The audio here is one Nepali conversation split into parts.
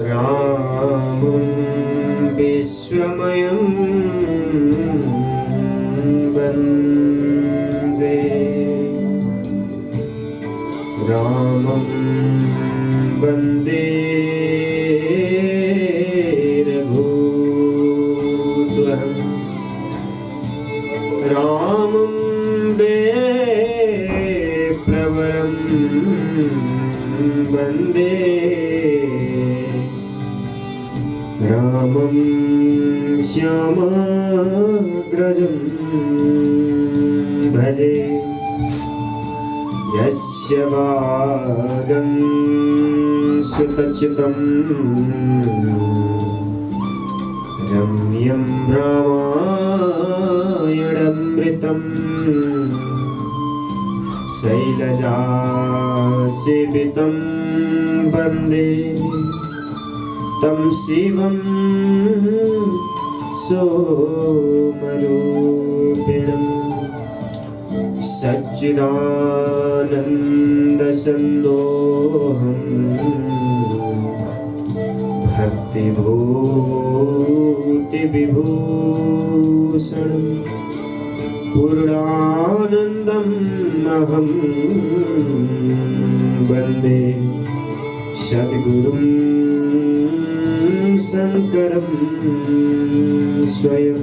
रामं विश्वमयं वन्दे रामं वन्दे रघुवरं रामं विप्रवरं वन्दे रामं श्यामाग्रजं भजे यस्य वागं सुतचितं रम्यं रामायणमृतं शैलजासेवितं वन्दे तं शिवं सोमरूपिणं सच्चिदानन्दसन्दोहं भक्तिभूतिविभूषणं पूर्णानन्दम् अहं वन्दे सद्गुरुं शङ्करं स्वयं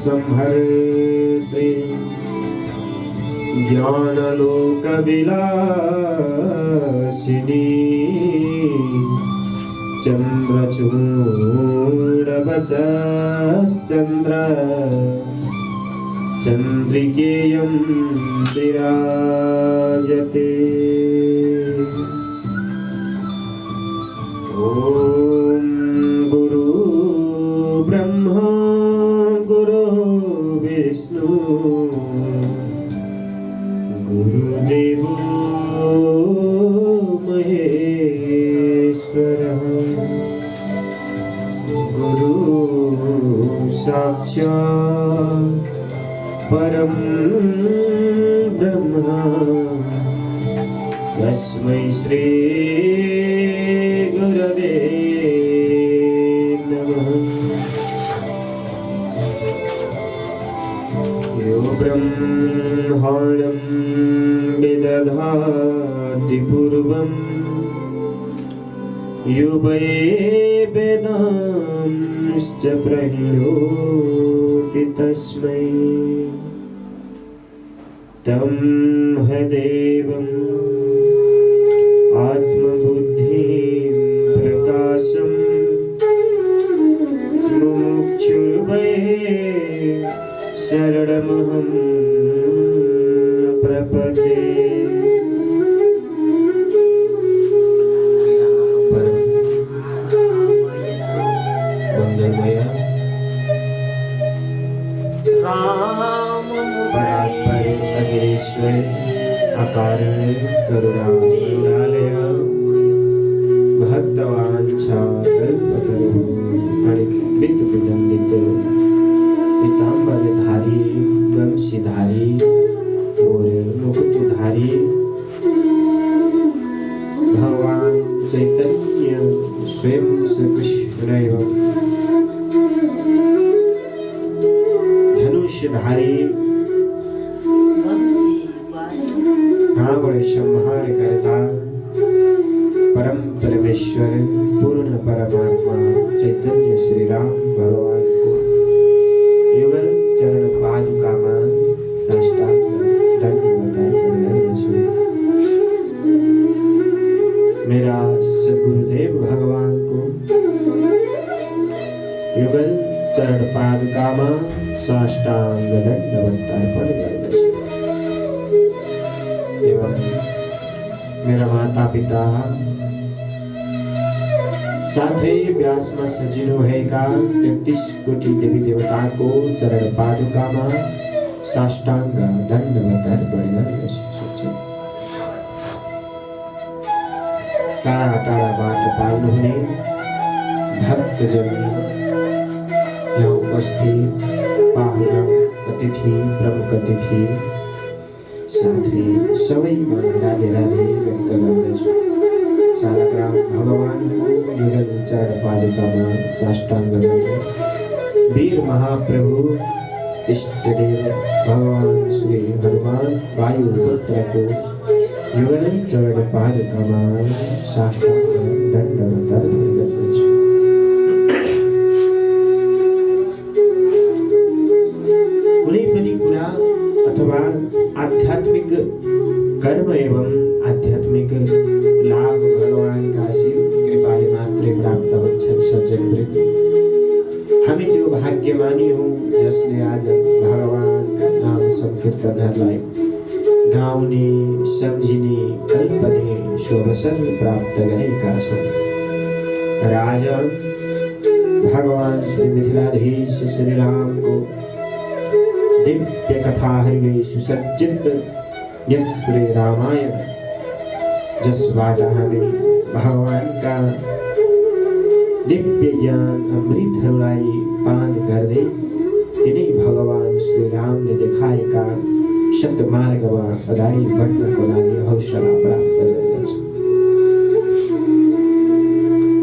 अज्ञानध्वंससंहर्ते ज्ञानलोकविलासिनी चन्द्रचूडवचश्चन्द्र चन्द्रिकेयं विराजते ॐ गुरु ब्रह्मा गुरु विष्णु गुरुदेवो महेश्वरः गुरु साक्षात् परं ब्रह्म तस्मै श्री गुरवे नमः। यो ब्रह्माण्डं विदधाति पूर्वं यो वै वेदांश्च प्रणोति तस्मै तं देवम् आत्मबुद्धिं प्रकाशं मुमुक्षुर्वै शरणमहं प्रपद्ये। मंगलमय परात्पर अखिलेश्वर अकारण करुणालय भक्तवांछाकल्पतरु प्रणित पीताम्बरधारी वंशीधारी और मुकुटधारी भगवान चैतन्य स्वयं श्री कृष्ण धनुषधारी रावण संहार करता परम परमेश्वर पूर्ण परमात्मा चैतन्य श्री राम भगवान को युगल चरण पादुका में साष्टांग दंडवत प्रदान छे। मेरा सद्गुरुदेव भगवान को युगल चरण पादुका में साष्टांग दंडवत अर्पण छे। एवं मेरा माता पिता साथ ही व्यास में सजीनो है का 33 कोटि देवी देवता को चरण पादुका में साष्टांग दंडवत अर्पण छे। काला टाड़ा बाट पालने भक्तजन यहाँ उपस्थित पाहुना अतिथि प्रमुख अतिथि साथै सबैमा राधे राधे व्यक्त गर्दछु। सालग्राम भगवानको युगल चरण पादुकामा साष्टाङ्ग दण्ड। वीर महाप्रभु इष्टदेव भगवान श्री हनुमान वायुपुत्रको युगल चरण पादुकामा साष्टाङ्ग दण्डवत अर्पण गर्दछु। कुनै पनि कुरा अथवा आध्यात्मिक कर्म एवं आध्यात्मिक लाभ भगवानका आशीष कृपाले मात्रै प्राप्त हुन्छन् सज्जनवृन्द। हामी त्यो भाग्यमानी हौं जसले आज भगवानका नाम संकीर्तनहरूलाई गाउने, सम्झिने, कल्पने शुभअवसर प्राप्त गरेका छौं। र आज भगवान श्री मिथिलाधीश श्री रामको दिव्य कथाहरूले सुसज्जित यस श्री रामायण, जसबाट हामी भगवानका दिव्य ज्ञान अमृतहरूलाई पान गर्दै तिनै भगवान श्री रामले देखाएका सत्मार्गमा अगाडि बढ्नको लागि हौसला प्राप्त गर्दछ।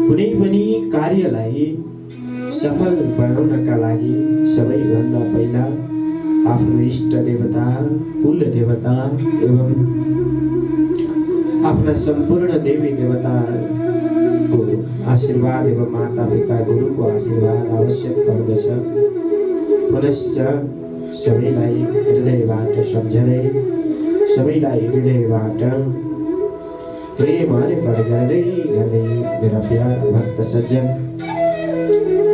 कुनै पनि कार्यलाई सफल बनाउनका लागि सबैभन्दा पहिला आफ्नो इष्ट देवता, कुल देवता एवं आफ्ना सम्पूर्ण देवी देवताको आशीर्वाद एवं माता पिता गुरुको आशीर्वाद आवश्यक पर्दछ। पुनश्च सबैलाई हृदयबाट सम्झँदै, सबैलाई हृदयबाट प्रेम अर्पण गर्दै गर्दै मेरा प्यारा भक्त सज्जन,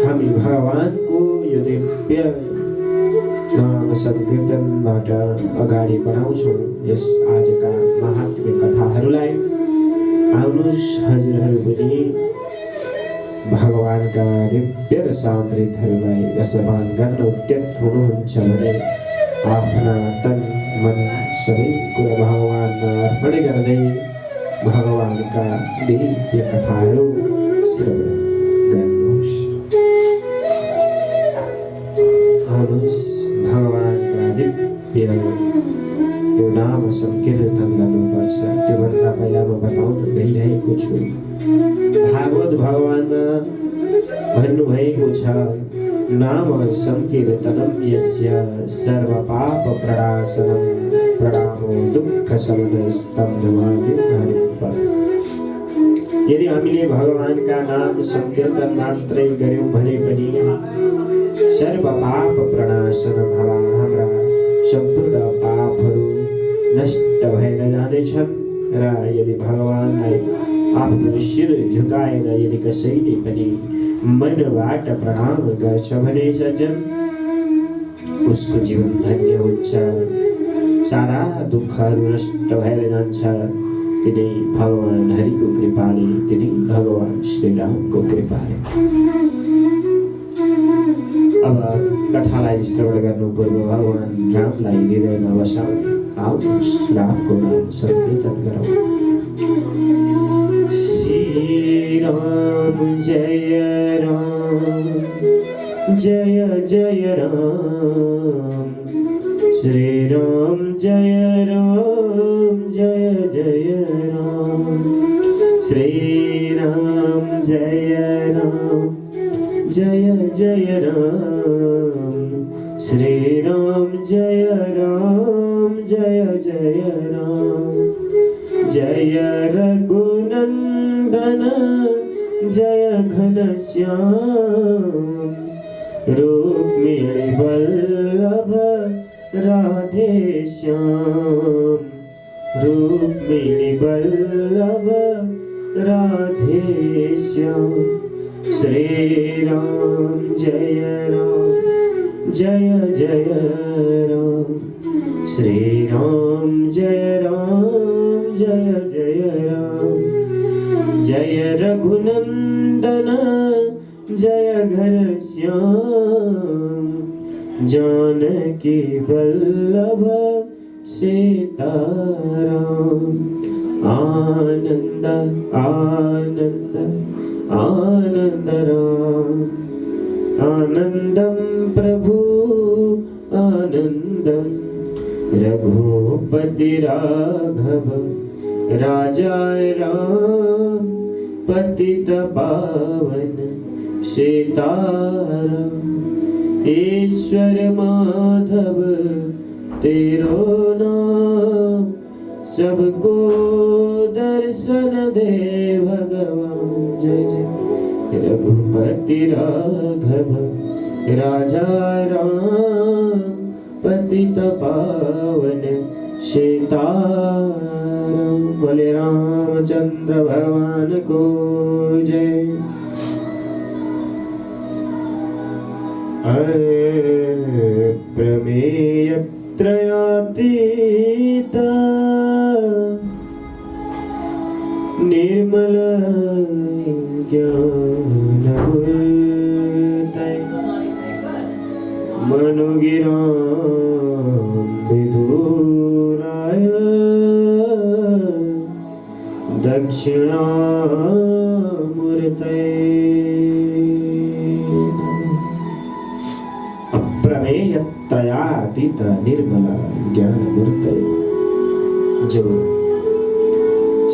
हामी भगवानको यो दिव्य नाम संकीर्तनबाट अगाडि बढाउँछौं यस आजका महात्म्य कथाहरूलाई। आउनुहोस् हजुरहरू पनि भगवानका दिव्य रसामृतहरूलाई रसपान गर्न उद्यत हुनुहुन्छ भने आफ्ना तन मन सबै कुरा भगवानमा अर्पण गर्दै भगवानका दिव्य कथाहरू श्रवण गर्नुहोस्। आउनुहोस् भगवानका दिव्य यो नाम संकीर्तन गर्नुपर्छ। त्योभन्दा पहिला म बताउन गइरहेको छु, भागवत भगवानमा भन्नुभएको छ, नाम संकीर्तनम यस्य सर्व पाप प्रणाशनम प्रणामो दुःख शमनस्तम नमामि हरिं। यदि हामीले भगवानका नाम संकीर्तन मात्रै गर्यौं भने पनि सर्व पाप प्रणाशन हाम्रा सम्पूर्ण पापहरू नष्ट भएर जानेछन्। र यदि भगवानलाई आफ्नो शिर झुकाएर यदि कसैले पनि मनबाट प्रणाम गर्छ भने सज्जन उसको जीवन धन्य हुन्छ, सारा दुःखहरू नष्ट भएर जान्छ। तिनै भगवान हरिको कृपाले, तिनै भगवान श्री रामको कृपाले। अब कथालाई श्रवण गर्नु पूर्व भगवान रामलाई हृदयमा बसाऊ। आउनुहोस् रामको नाम संकीर्तन गरौँ। श्री राम जय राम जय जय राम, श्री राम जय राम जय जय राम, श्री राम जय राम जय जय राम, श्री राम जय राम जय जय राम, जय रघुनंदन जय घनश्याम, रुक्मिणी वल्लभ राधे श्याम, रुक्मिणी वल्लभ राधे श्याम, श्री राम जय जय राम, श्री राम जय जय राम, जय रघुनंदन जय घनश्याम, जानकी वल्लभ सीताराम। आनंद आनंद आनंद राम, आनंदम प्रभु आनंदम, रघुपति राघव राजा राम पतित पावन सीताराम। ईश्वर माधव तेरो नाम, सबको दर्शन दे भगवान। जय जय रघुपति राघव राजा राम पतित पावन सीताराम। बोले रामचंद्र भगवान को जय। प्रमेय त्रयातीत निर्मल ज्ञानमूर्तये मनुगिरां विदुराय दक्षिणामूर्तये। अप्रमेय त्रयातीत निर्मल ज्ञानमूर्तये, जो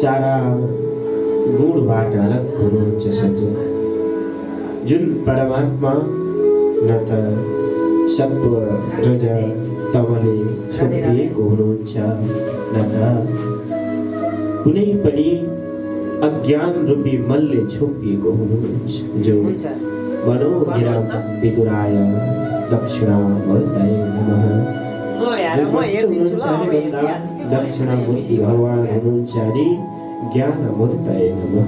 सारा गुणबाट अलग हुनुहुन्छ सज्जन, जुन परमात्मा न त सत्व रज तमले छोपिएको हुनुहुन्छ, न त कुनै पनि अज्ञान रूपी मलले छोपिएको हुनुहुन्छ, जो मनोगिरां विदुराय दक्षिणामूर्तये नमः। जो कस्तो हुनुहुन्छ भने भन्दा दक्षिणामूर्ति भगवान हुनुहुन्छ अनि ज्ञानमूर्तये नमः,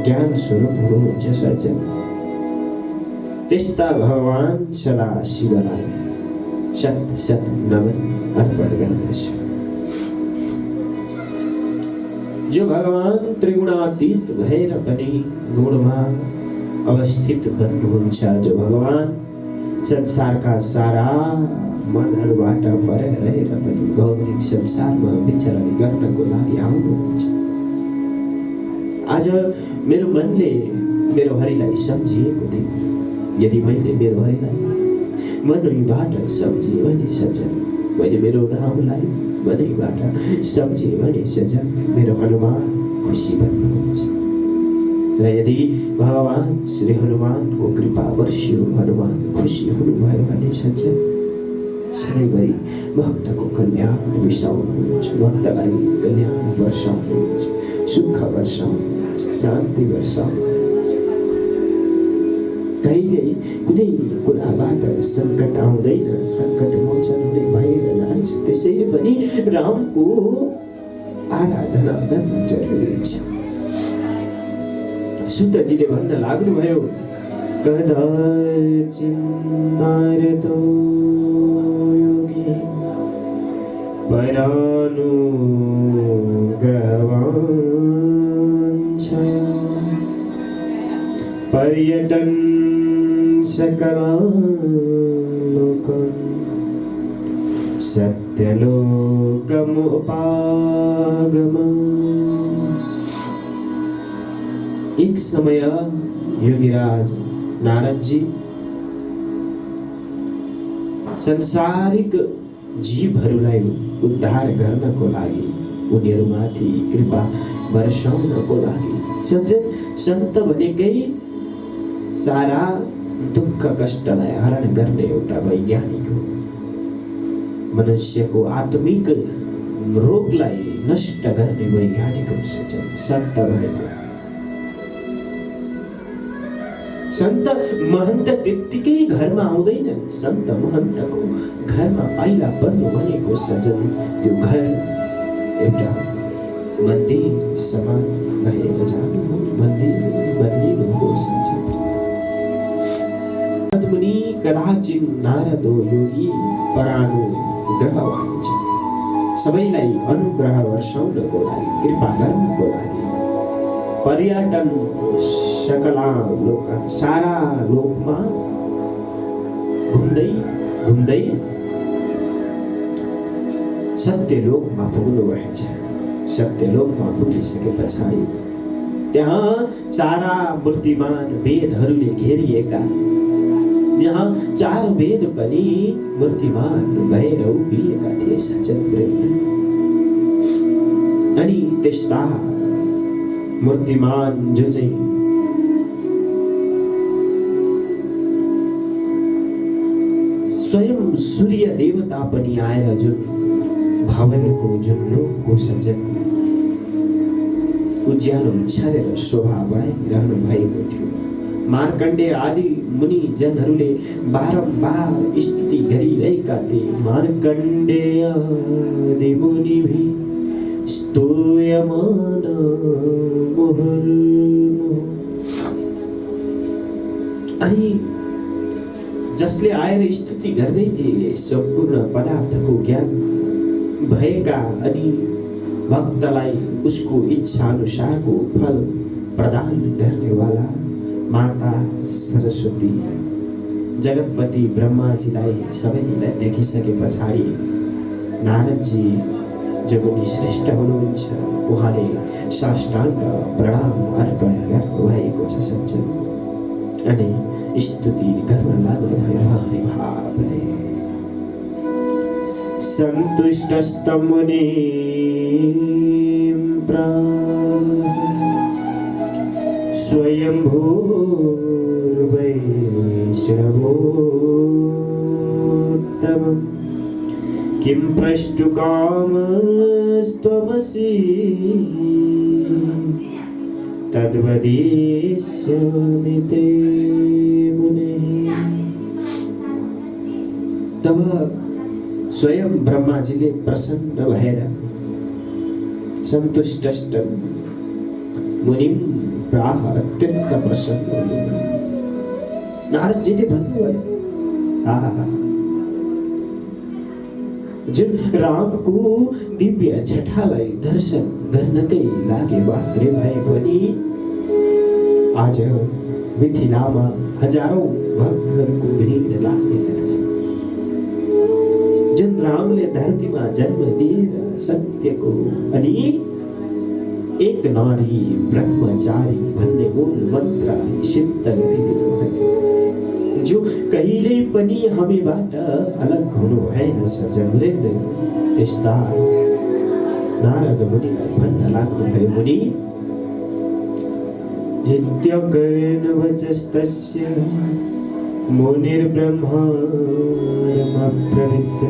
ज्ञान स्वरूप हुनुहुन्छ सज्जन। त्यस्ता भगवान सदा शिवलाई शत शत नमन अर्पण गर्दछु। जो भगवान त्रिगुणातीत भएर पनि गुणमा अवस्थित बन्नुहुन्छ, जो भगवान संसारका सारा मनहरूबाट पर रहेर पनि भौतिक संसारमा विचरण गर्नको लागि आउनुहुन्छ। आज मेरो मनले मेरो हरिलाई सम्झिएको दिन, यदि मैले मेरो हरिलाई मनैबाट सम्झिए भने सज्जन, मैले मेरो रामलाई मनैबाट सम्झिए भने सज्जन, मेरो हनुमान खुसी बन्नुहुन्छ। र यदि भगवान श्री हनुमानको कृपा वर्षियो, हनुमान खुसी हुनुभयो भने सज्जन, सधैँभरि भक्तको कल्याण विसाउनुहुन्छ, भक्तलाई कल्याण वर्षाउनुहुन्छ, सुख वर्षाउनुहुन्छ, शान्ति वर्षाउनुहुन्छ। कहिले कुनै कुराबाट सङ्कट आउँदैन, सङ्कट मोचन हुने भएर जान्छ। त्यसैले पनि रामको आराधना गर्न जरुरी छ। सुतजीले भन्न लाग्नुभयो, कदाचित् नारदो योगी परानुग्रहवाञ्छया पर्यटन् सकलालोकन् सत्यलोकमुपागमन्। एक समय योगीराज नारद जी संसारिक जीवहरूलाई उद्धार गर्नको लागि, उनीहरूमाथि कृपा वर्षाउनको लागि, सज्जन सन्त भनेकै सारा दुःख कष्टलाई हरण गर्ने एउटा वैज्ञानिक हो। मनुष्यको आत्मिक रोगलाई नष्ट गर्ने वैज्ञानिक हो सज्जन सन्त भनेको। सन्त महन्त त्यत्तिकै घरमा आउँदैनन्। सन्त महन्तको घरमा पाइला पर्नु भनेको सज्जन त्यो घर एउटा मन्दिर समान भएर जानु हो, मन्दिर बनिनु हो सज्जन। मुनि कदाचित् नारदो योगी परानुग्रहवाञ्छ, सबैलाई अनुग्रह वर्षाउनको लागि, कृपा गर्नको लागि पर्यटन सकला लोक, सारा लोकमा घुम्दै घुम्दै सत्यलोकमा पुग्नु भएछ। सत्यलोकमा पुगिसके पछाडि त्यहाँ सारा मूर्तिमान वेदहरूले घेरिएका जहाँ चार वेद पनि मूर्तिमान भएर उभिएका थिए सज्जन वृन्द। अनि त्यस्ता मूर्तिमान जो चाहिँ स्वयं सूर्य देवता पनि आएर जुन भवनको जुन लोकको सज्जन उज्यालो छरेर शोभा बढाइरहनु भएको थियो। मार्कण्डेय आदि मुनि जनहरूले बारम्बार स्तुति गरिरहेका थिए। मार्कण्डेय आदि मुनिभिः स्तूयमान मुहुर्मुहुः। अनि जसले आएर स्तुति गर्दै थिए सम्पूर्ण पदार्थको ज्ञान भएका अनि भक्तलाई उसको इच्छा अनुसारको फल प्रदान गर्नेवाला माता सरस्वती जगतपति ब्रह्माजीलाई सबैलाई देखिसके पछाडि नारदजी जो पनि श्रेष्ठ हुनुहुन्छ उहाँले साष्टाङ्ग प्रणाम अर्पण गर्नुभएको छ सज्जन। अनि स्तुति गर्न लाग्नुभयो भक्ति भावले। सन्तुष्टस्तं मुनिं स्वयंभूर्वैष्णवोत्तमम् किं प्रष्टुकामस्त्वमसि तद्वदिष्यामि ते मुने। तब स्वयं ब्रह्माजीले प्रसन्न भएर सन्तुष्ट मुनिम प्राह अत्यन्त प्रसन्न हुनुभयो। नारदजीले भन्नुभयो जुन रामको दिव्य छठालाई दर्शन गर्नकै लागि मात्रै भए पनि आज मिथिलामा हजारौं भक्तहरूको भिड लाग्ने गर्छ। जुन रामले धरतीमा जन्म दिएर सत्यको अनि एक नारी ब्रह्मचारी भन्ने मूल मन्त्रलाई सिद्ध गरिदिनु भयो, जो कहिल्यै पनि हामीबाट अलग हुनु भएन सज्जनवृन्द। त्यस्ता नारद मुनिलाई भन्न लाग्नुभयो, मुनि इत्यकरेण वचस्तस्य मुनिर्ब्रह्मारमब्रवीत्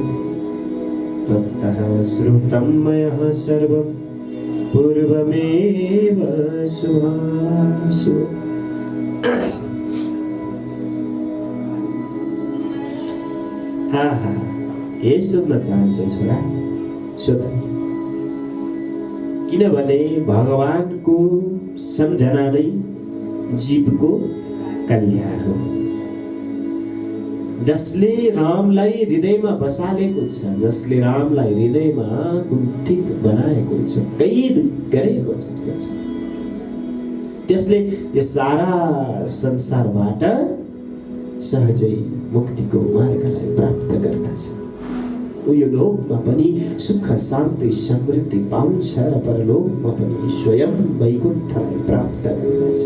ततः श्रुतं मया सर्वं पूर्वमेव शुभाशु। ये सुन्न चाहन्छु छोरा, सुन। किनभने भगवानको सम्झना नै जीवको कल्याण हो। जसले रामलाई हृदयमा बसालेको छ, जसले रामलाई हृदयमा कुण्ठित बनाएको छ, कैद गरेको छ, त्यसले यो सारा संसारबाट सहजै मुक्तिको मार्गलाई प्राप्त गर्दछ। यो लोकमा पनि सुख शान्ति समृद्धि पाउँछ र परलोकमा पनि स्वयं वैकुण्ठलाई प्राप्त गर्दछ।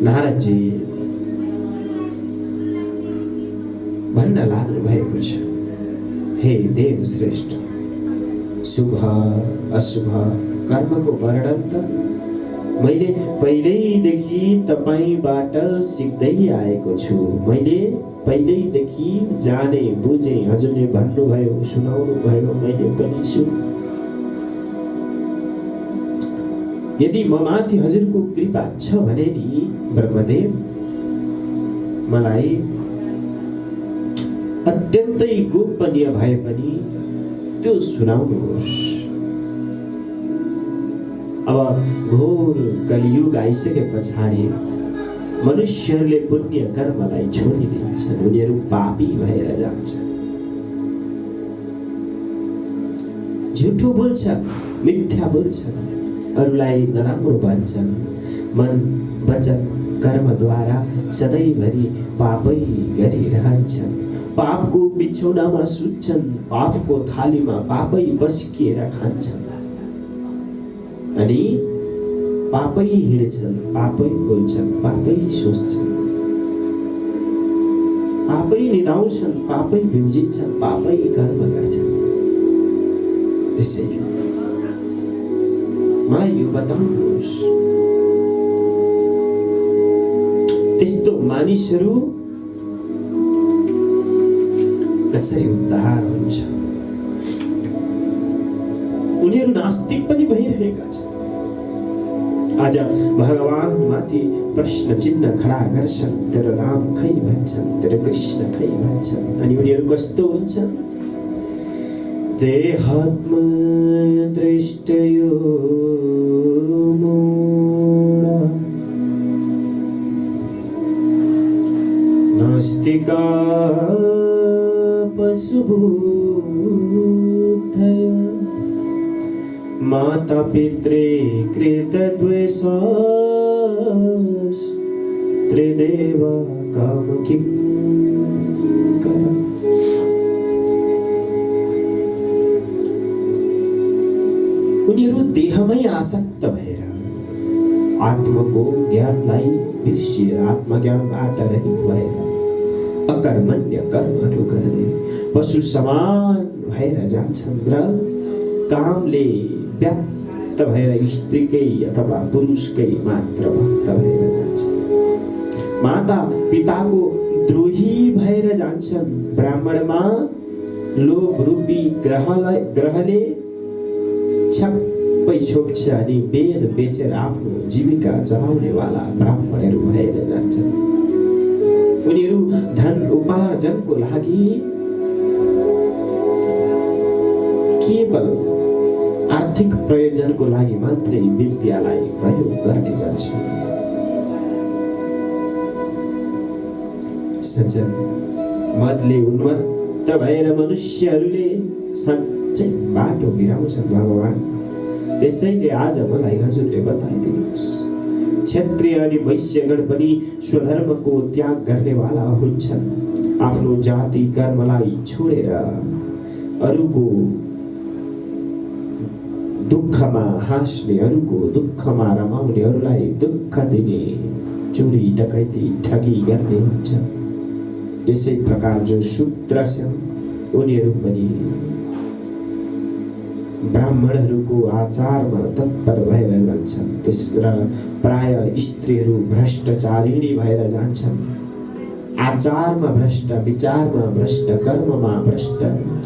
नारदजी भन्न लाग्नु भएको छ, हे देव श्रेष्ठ, शुभ अशुभ कर्मको वर्णन त मैले पहिल्यैदेखि तपाईबाट सिक्दै आएको छु। मैले पहिल्यैदेखि जाने बुझे, हजुरले भन्नुभयो, सुनाउनु भयो, मैले पनि सुने। यदि ममाथि हजुरको कृपा छ भने नि ब्रह्मदेव, मलाई अत्यन्तै गोपनीय भए पनि त्यो सुनाउनुहोस्। अब घोर कलियुग आइसके पछाडि मनुष्यहरूले पुण्य कर्मलाई छोडिदिन्छन्, उनीहरू पापी भएर जान्छन्, झुठो बोल्छन्, मिथ्या बोल्छन्, अरूलाई नराम्रो भन्छन्, मन वचन कर्मद्वारा सधैँभरि पापै गरिरहन्छन्, पापको बिछौनामा सुत्छन्, पापको थालीमा पापै बस्किएर खान्छन्। अनि पापै हिँड्छन्, पापै बोल्छन्, पापै सोच्छन्, पापै निदाउँछन्, पापै बिउजिन्छन्, पापै कर्म गर्छन्। त्यसैले मलाई यो बताउनुहोस्, त्यस्तो मानिसहरू कसरी उद्धार हुन्छ? उनीहरू नास्तिक पनि भइरहेका छन्। आज भगवान माथि प्रश्न चिन्ह खडा गर्छन्, तेरो नाम खै भन्छन्, तेरो कृष्ण खै भन्छन्, अनि उनीहरू कस्तो हुन्छन्? देहात्म दृष्टयो मूढा नास्तिका पशुबुद्धय माता पित्रे कृतद्वेषास् त्रिदेव काम किं कर। उनीहरू देहमै आसक्त भएर आत्माको ज्ञानलाई बिर्सिएर आत्मज्ञानबाट रहित भएर अकर्मण्य कर्महरू गर्दै पशु समान भएर जान्छन् र कामले व्याप्त भएर स्त्रीकै अथवा पुरुषकै मात्र भक्त भएर जान्छन्। माता पिताको द्रोही भएर जान्छन्। ब्राह्मणमा लोभ रूपी ग्रहले छप्पै छोप्छ अनि वेद बेचेर आफ्नो जीविका चलाउनेवाला ब्राह्मणहरू भएर जान्छन्। उनीहरू धन उपार्जनको लागि केवल आर्थिक प्रयोजनको लागि मात्रै विद्यालाई प्रयोग गर्ने गर्छन्। सज्जन, मदले उन्मत्त भएर मनुष्यहरूले साँच्चै बाटो बिराउँछन् भगवान। त्यसैले आज मलाई हजुरले बताइदिनुहोस्, क्षत्रिय अनि वैश्यगण पनि स्वधर्मको त्याग गर्नेवाला हुन्छन्। आफ्नो जाति कर्मलाई छोडेर अरूको दुःखमा हाँस्ने, अरूको दुःखमा रमाउने, अरूलाई दुःख दिने, चोरी डकैती ठगी गर्ने हुन्छ। त्यसै प्रकार जो शूद्र छन् उनीहरू पनि ब्राह्मणहरूको आचारमा तत्पर भएर जान्छन्। र प्राय स्त्रीहरू भ्रष्टाचारिणी भएर जान्छन्। आचारमा भ्रष्ट, विचारमा भ्रष्ट, कर्ममा भ्रष्ट,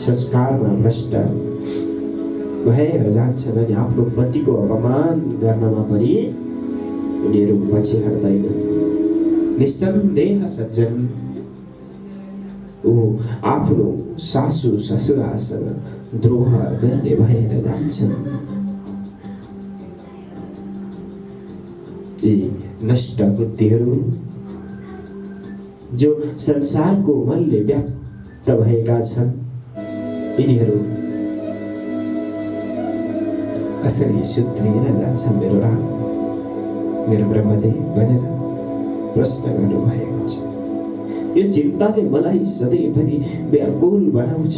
संस्कारमा भ्रष्ट भएर जान्छन्। अनि आफ्नो पतिको अपमान गर्नमा पनि उनीहरू पछि हट्दैनन्। निस्सन्देह सज्जन, आफ्नो सासू ससुरासँग द्रोह गर्ने भएर जान्छन्। यी नष्ट बुद्धिहरू जो संसारको मनले व्याप्त भएका छन्, यिनीहरू कसरी सुध्रिएर जान्छन् मेरो राम, मेरो ब्रह्मदेव भनेर प्रश्न गर्नुभएको छ। यो चिन्ताले मलाई सधैँभरि व्याकुल बनाउँछ।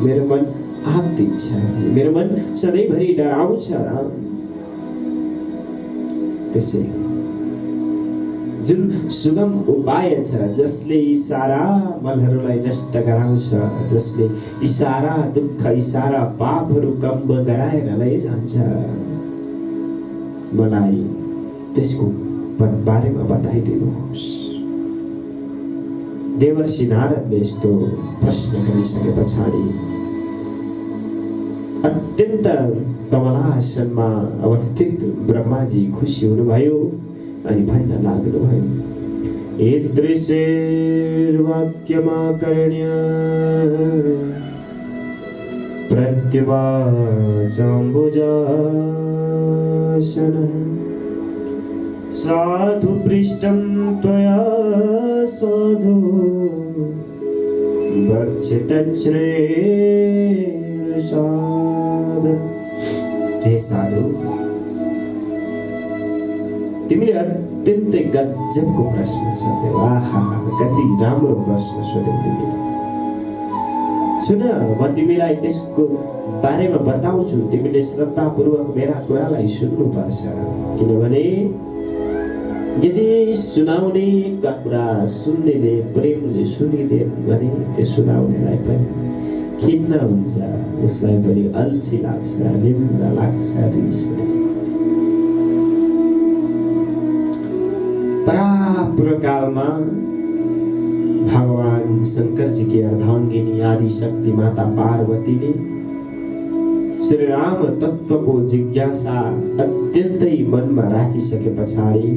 मेरो मन आत्तिन्छ, मेरो मन सधैँभरि डराउँछ राम। त्यसैले जुन सुगम उपाय छ, जसले यी सारा मलहरूलाई नष्ट गराउँछ, जसले यी सारा दुःख, यी सारा पापहरू कम्ब गराएर लैजान्छ, मलाई त्यसको बारेमा बताइदिनुहोस्। देवर्षि नारदले यस्तो प्रश्न गरिसके पछाडि अत्यन्त कमलासनमा अवस्थित ब्रह्माजी खुसी हुनुभयो अनि भन्न लाग्नुभयो, ईदृशैर्वाक्यमाकर्ण्य प्रत्युवाचाम्बुजासनः साधु पृष्ठं त्वया साधु भक्षितच्छ्रेण साधु। हे साधु, तिमीले अत्यन्तै गजबको प्रश्न सोध्यौ। आहा, कति राम्रो प्रश्न सोध्यौ तिमीले। सुन, म तिमीलाई त्यसको बारेमा बताउँछु, तिमीले श्रद्धापूर्वक मेरा कुरालाई सुन्नुपर्छ। किनभने यदि सुनाउनेका कुरा सुन्नेले प्रेमले सुनिदेन भने त्यो सुनाउनेलाई पनि खिन्न हुन्छ, उसलाई पनि अल्छी लाग्छ, निन्द्रा लाग्छ, रिस उठ्छ। परापूर्व कालमा भगवान शंकर जी की अर्धांगिनी आदि शक्ति माता पार्वतीले श्री राम तत्व को जिज्ञासा अत्यन्तै मनमा राखिसके पछाडि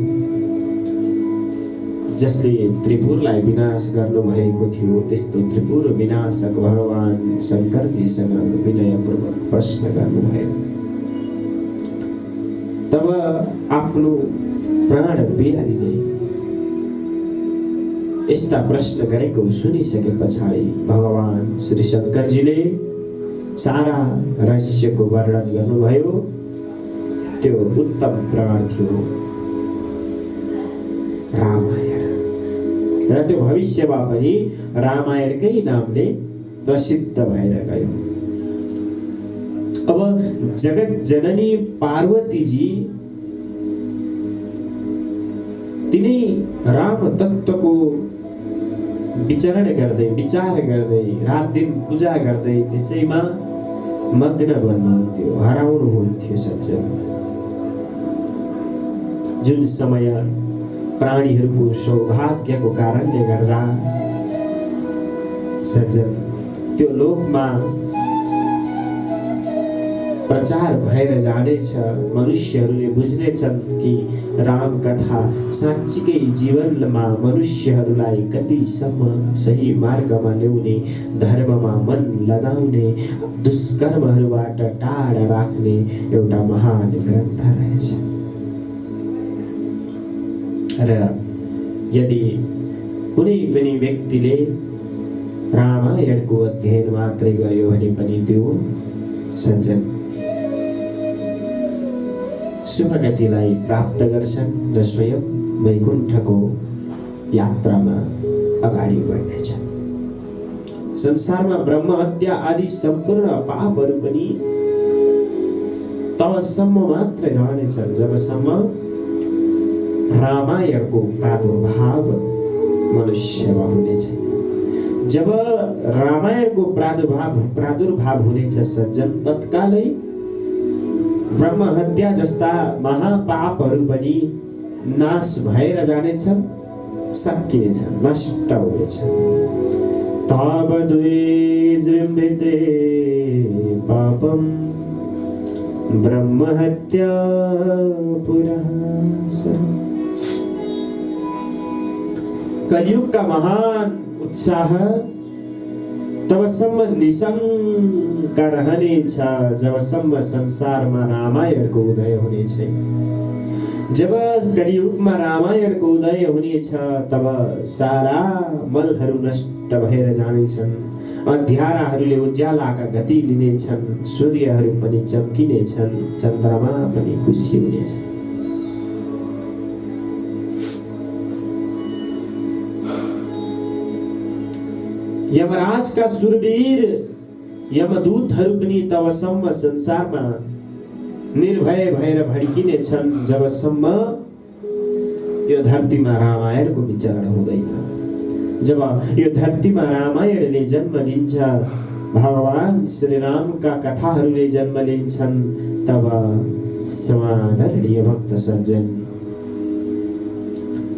जसले त्रिपुरलाई विनाश गर्नु भएको थियो, त्यस्तो त्रिपुर विनाशक भगवान शंकर जीसँग विनयपूर्वक प्रश्न गर्नुभयो। तब आफ्नो प्राण प्यारीले यस्ता प्रश्न गरेको सुनिसके पछाडि भगवान श्री शंकरजीले सारा रहस्यको वर्णन गर्नुभयो। त्यो उत्तम पुराण थियो रामायण, र त्यो भविष्यमा पनि रामायणकै नामले प्रसिद्ध भएर गयो। अब जगत जननी पार्वती जी तिनै राम तत्वको विचरण गर्दै विचार गर्दै रात दिन पूजा गर्दै त्यसैमा मग्न बन्नुहुन्थ्यो, हराउनुहुन्थ्यो सज्जन। जुन समय प्राणीहरूको सौभाग्यको कारणले गर्दा सज्जन त्यो लोकमा प्रचार भएर जानेछ, मनुष्यहरूले बुझ्नेछन् कि राम कथा साँच्चीकै जीवनमा मनुष्यहरूलाई कतिसम्म सही मार्गमा ल्याउने, धर्ममा मन लगाउने, दुष्कर्महरूबाट टाढा राख्ने एउटा महान ग्रन्थ रहेछ। र यदि कुनै पनि व्यक्तिले रामायणको अध्ययन मात्रै गर्यो भने पनि त्यो सज्जन शुभगतिलाई प्राप्त गर्छन् र स्वयं वैकुण्ठको यात्रामा अगाडि बढ्नेछन्। संसारमा ब्रह्म हत्या आदि सम्पूर्ण पापहरू पनि तबसम्म मात्र रहनेछन् जबसम्म रामायणको प्रादुर्भाव मनुष्यमा हुनेछ। जब रामायणको प्रादुर्भाव हुनेछ सज्जन, तत्कालै ब्रह्म हत्या जस्ता महापापहरू पनि नाश भएर जानेछन्, सकिनेछन्, नष्ट हुनेछन्। तब द्विजृम्भिते पापम ब्रह्म हत्या पुरासरम्। कलियुग का महान उत्साह तबसम्म निशंक रहनेछ जबसम्म संसारमा रामायणको उदय हुनेछ। जब कलियुगमा रामायणको उदय हुनेछ तब सारा मलहरू नष्ट भएर जानेछन्, अँध्याराहरूले उज्यालाका गति लिनेछन्, सूर्यहरू पनि चम्किनेछन्, चन्द्रमा पनि खुसी हुनेछ। यमराज का सुरवीर यमदूतहरू पनि तबसम्म संसारमा निर्भय भएर भड्किनेछन् जबसम्म यो धरतीमा रामायणको विचरण हुँदैन। जब यो धरतीमा रामायणले जन्म लिन्छ, भगवान श्री रामका कथाहरूले जन्म लिन्छन्, तब समादरणीय भक्त सज्जन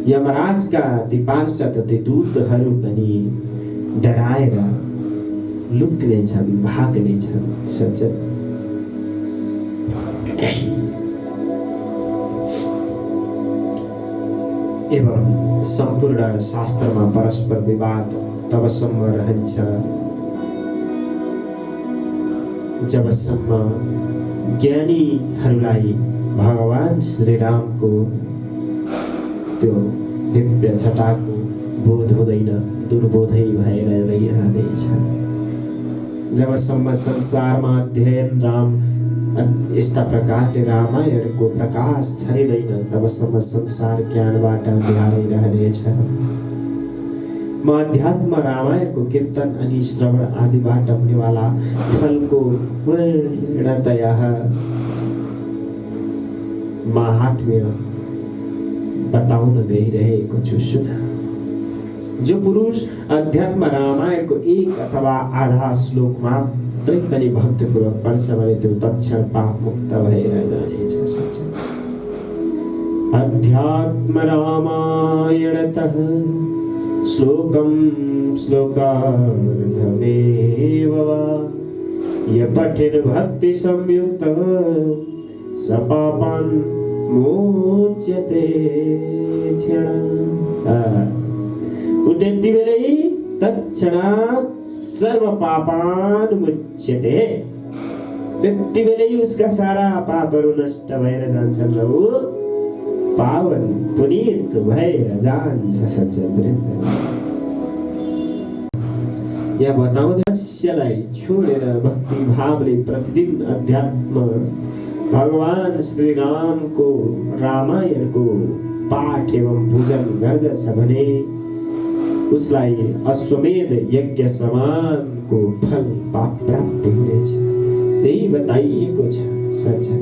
यमराजका ती पार्षद ती दूतहरू पनि डराएर लुक्नेछन्, भाग्नेछन् सज्जन। एवं सम्पूर्ण शास्त्रमा परस्पर विवाद तबसम्म रहन्छ जबसम्म ज्ञानीहरूलाई भगवान श्री रामको त्यो दिव्य छटाको बोध हुँदैन, दुर्बोधै भएर रहिरहनेछ। जबसम्म संसारमा अध्ययन राम यस्ता प्रकारले रामायणको प्रकाश छरिँदैन तबसम्म संसार ज्ञानबाट अँध्यारै रहनेछ। म अध्यात्म रामायणको कीर्तन अनि श्रवण आदिबाट हुनेवाला फलको पूर्णतया महात्म्य बताउन गइरहेको छु। सुन, जो पुरुष अध्यात्म रामायणको एक अथवा आधा श्लोक मात्रै पनि भक्तिपूर्वक पढ्छ भने त्यो तत्क्षण पाप मुक्त भएर जानेछ। सच्चा अध्यात्म रामायणतः श्लोकं श्लोकार्धमेव वा य पठेत् भक्ति संयुक्तं स पापान् मोच्यते क्षणात्। उत्यन्ति बेलै तत्क्षणात् सर्व पापान् मुच्यते। त्यति बेलै उसका सारा पापहरू नष्ट भएर जान्छन् र ऊ पावन पुनीत भएर जान्छ। सज्जनवृन्द, यहाँ बताउँदैलाई छोडेर भक्ति भावले प्रतिदिन अध्यात्म भगवान श्री रामको रामायणको पाठ एवं पूजन गर्दछ भने उसलाई अश्वमेध यज्ञ समानको फल प्राप्ति हुनेछ। त्यही बताइएको छ। सच्चा